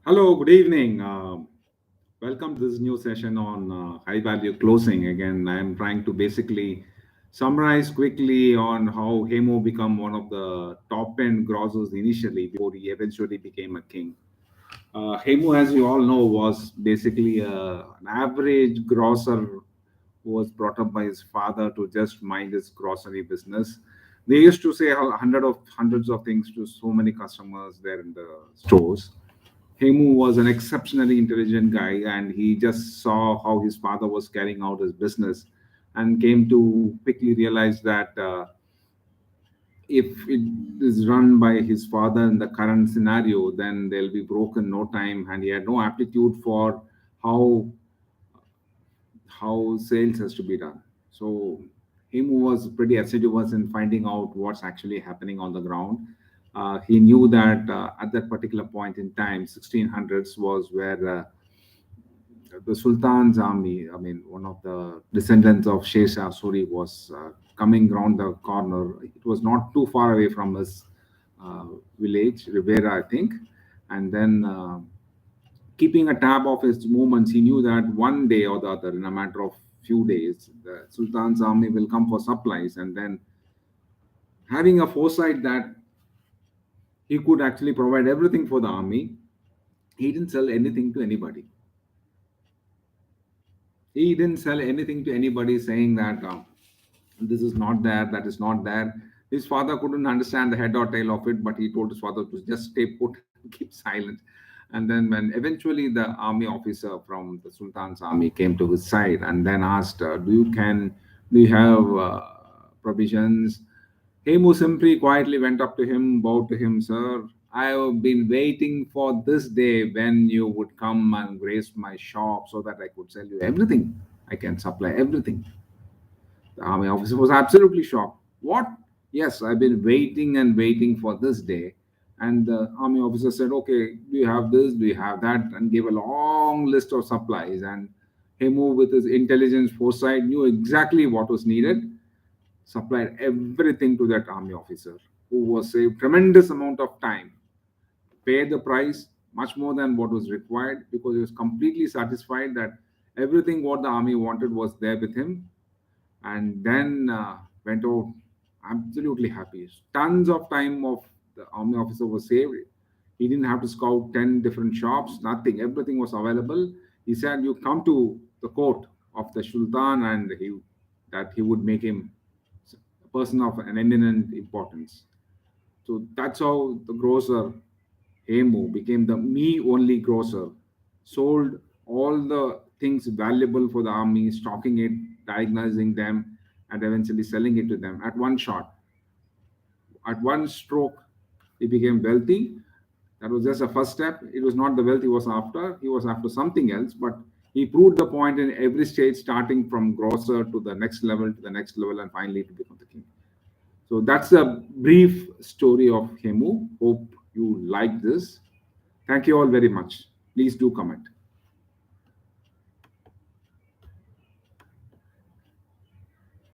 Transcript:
Hello, good evening. Welcome to this new session on high value closing. Again, I'm trying to basically summarize quickly on how Hemu become one of the top 10 grossers initially before he eventually became a king. Hemu, as you all know, was basically an average grocer who was brought up by his father to just mind his grocery business. They used to say hundreds of things to so many customers there in the stores. Hemu was an exceptionally intelligent guy, and he just saw how his father was carrying out his business, and came to quickly realize that if it is run by his father in the current scenario, then they'll be broken no time, and he had no aptitude for how sales has to be done. So him was pretty assiduous in finding out what's actually happening on the ground. He knew that at that particular point in time, 1600s was where the Sultan's army, I mean, one of the descendants of Sher Shah Suri, was coming round the corner. It was not too far away from his uh, village, Rivera, I think. And then keeping a tab of his movements, he knew that one day or the other, in a matter of few days, the Sultan's army will come for supplies. And then having a foresight that he could actually provide everything for the army, he didn't sell anything to anybody. He didn't sell anything to anybody saying that this is not there, that is not there. His father couldn't understand the head or tail of it, but he told his father to just stay put, keep silent. And then, when eventually the army officer from the Sultan's army came to his side and then asked, do you have provisions?" Hemu simply quietly went up to him, bowed to him, "Sir, I have been waiting for this day when you would come and grace my shop so that I could sell you everything. I can supply everything." The army officer was absolutely shocked. "What?" "Yes, I've been waiting and waiting for this day." And the army officer said, "Okay, do you have this? Do you have that?" And gave a long list of supplies. And Hemu, with his intelligence foresight, knew exactly what was needed, supplied everything to that army officer, who was saved tremendous amount of time, paid the price much more than what was required, because he was completely satisfied that everything what the army wanted was there with him. And then went out absolutely happy. Tons of time of the army officer was saved. He didn't have to scout 10 different shops, nothing. Everything was available. He said, "You come to the court of the Sultan," and he would make him a person of an eminent importance. So that's how the grocer Hemu became the me only grocer, sold all the things valuable for the army, stocking it, diagnosing them, and eventually selling it to them at one shot. At one stroke, he became wealthy. That was just a first step. It was not the wealth he was after. He was after something else, but he proved the point in every stage, starting from grocer to the next level, to the next level, and finally to become the king. So that's a brief story of Hemu. Hope you like this. Thank you all very much. Please do comment.